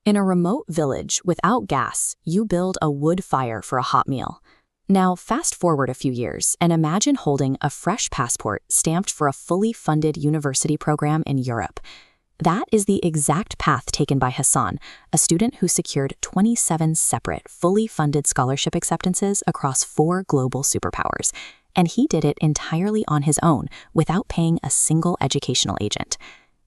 In a remote village without gas, you build a wood fire for a hot meal. Now, fast forward a few years and imagine holding a fresh passport stamped for a fully funded university program in Europe. That is the exact path taken by Hassan, a student who secured 27 separate, fully funded scholarship acceptances across 4 global superpowers. And he did it entirely on his own, without paying a single educational agent.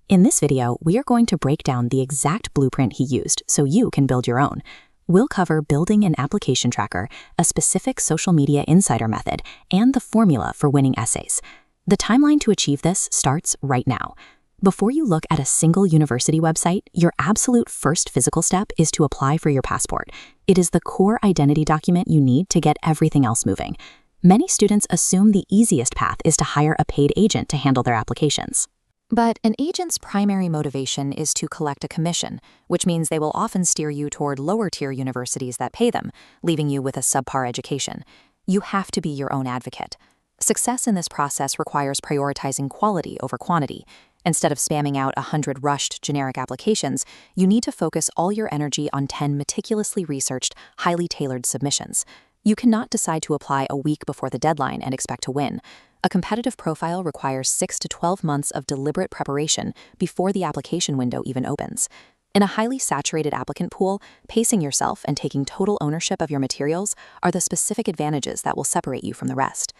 In this video, we are going to break down the exact blueprint he used so you can build your own. We'll cover building an application tracker, a specific social media insider method, and the formula for winning essays. The timeline to achieve this starts right now. Before you look at a single university website, your absolute first physical step is to apply for your passport. It is the core identity document you need to get everything else moving. Many students assume the easiest path is to hire a paid agent to handle their applications. But an agent's primary motivation is to collect a commission, which means they will often steer you toward lower-tier universities that pay them, leaving you with a subpar education. You have to be your own advocate. Success in this process requires prioritizing quality over quantity. Instead of spamming out 100 rushed, generic applications, you need to focus all your energy on 10 meticulously researched, highly tailored submissions. You cannot decide to apply a week before the deadline and expect to win. A competitive profile requires 6 to 12 months of deliberate preparation before the application window even opens. In a highly saturated applicant pool, pacing yourself and taking total ownership of your materials are the specific advantages that will separate you from the rest.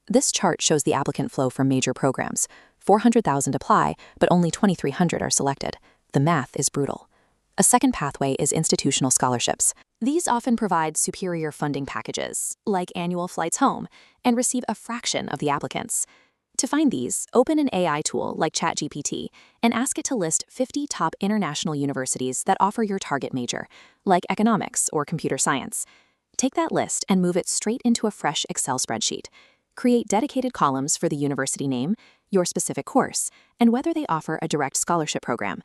This chart shows the applicant flow for major programs. 400,000 apply, but only 2,300 are selected. The math is brutal. A second pathway is institutional scholarships. These often provide superior funding packages, like annual flights home, and receive a fraction of the applicants. To find these, open an AI tool like ChatGPT and ask it to list 50 top international universities that offer your target major, like economics or computer science. Take that list and move it straight into a fresh Excel spreadsheet. Create dedicated columns for the university name, your specific course, and whether they offer a direct scholarship program.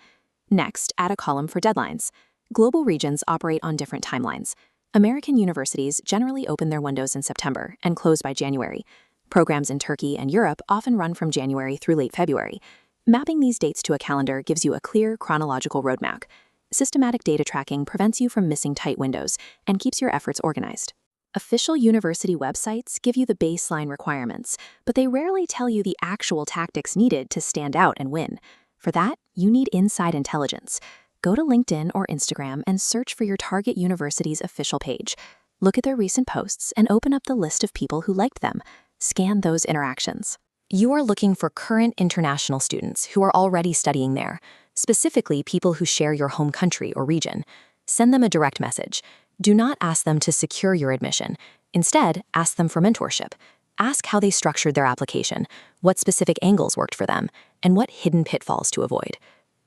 Next, add a column for deadlines. Global regions operate on different timelines. American universities generally open their windows in September and close by January. Programs in Turkey and Europe often run from January through late February. Mapping these dates to a calendar gives you a clear chronological roadmap. Systematic data tracking prevents you from missing tight windows and keeps your efforts organized. Official university websites give you the baseline requirements, but they rarely tell you the actual tactics needed to stand out and win. For that, you need inside intelligence. Go to LinkedIn or Instagram and search for your target university's official page. Look at their recent posts and open up the list of people who liked them. Scan those interactions. You are looking for current international students who are already studying there, specifically people who share your home country or region. Send them a direct message. Do not ask them to secure your admission. Instead, ask them for mentorship. Ask how they structured their application, what specific angles worked for them, and what hidden pitfalls to avoid.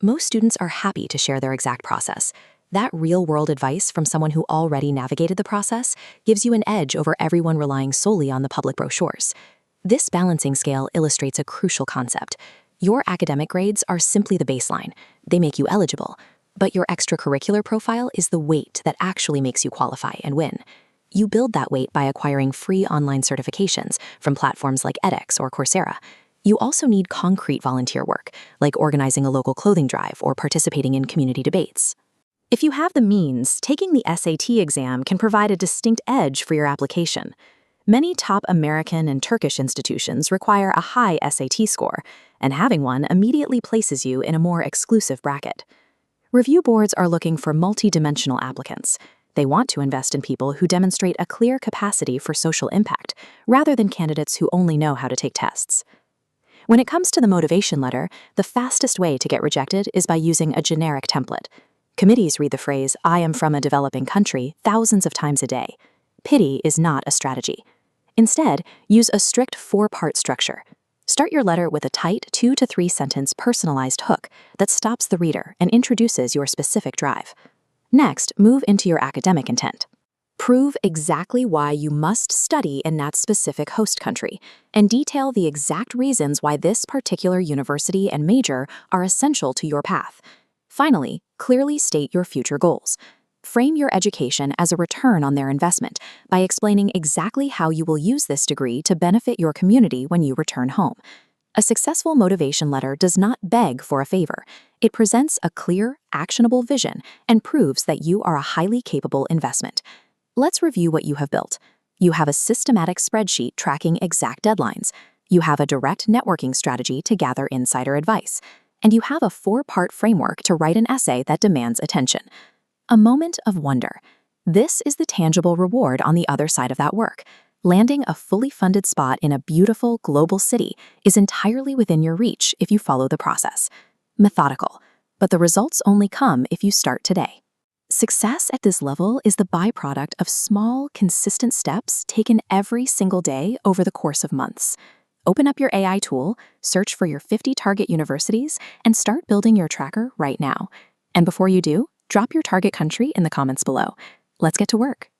Most students are happy to share their exact process. That real-world advice from someone who already navigated the process gives you an edge over everyone relying solely on the public brochures. This balancing scale illustrates a crucial concept. Your academic grades are simply the baseline. They make you eligible. But your extracurricular profile is the weight that actually makes you qualify and win. You build that weight by acquiring free online certifications from platforms like edX or Coursera. You also need concrete volunteer work, like organizing a local clothing drive or participating in community debates. If you have the means, taking the SAT exam can provide a distinct edge for your application. Many top American and Turkish institutions require a high SAT score, and having one immediately places you in a more exclusive bracket. Review boards are looking for multi-dimensional applicants. They want to invest in people who demonstrate a clear capacity for social impact, rather than candidates who only know how to take tests. When it comes to the motivation letter, the fastest way to get rejected is by using a generic template. Committees read the phrase, "I am from a developing country," thousands of times a day. Pity is not a strategy. Instead, use a strict 4-part structure. Start your letter with a tight 2 to 3 sentence personalized hook that stops the reader and introduces your specific drive. Next, move into your academic intent. Prove exactly why you must study in that specific host country, and detail the exact reasons why this particular university and major are essential to your path. Finally, clearly state your future goals. Frame your education as a return on their investment by explaining exactly how you will use this degree to benefit your community when you return home. A successful motivation letter does not beg for a favor. It presents a clear, actionable vision and proves that you are a highly capable investment. Let's review what you have built. You have a systematic spreadsheet tracking exact deadlines. You have a direct networking strategy to gather insider advice. And you have a 4-part framework to write an essay that demands attention. A moment of wonder. This is the tangible reward on the other side of that work. Landing a fully funded spot in a beautiful global city is entirely within your reach if you follow the process. Methodical, but the results only come if you start today. Success at this level is the byproduct of small, consistent steps taken every single day over the course of months. Open up your AI tool, search for your 50 target universities, and start building your tracker right now. And before you do, drop your target country in the comments below. Let's get to work.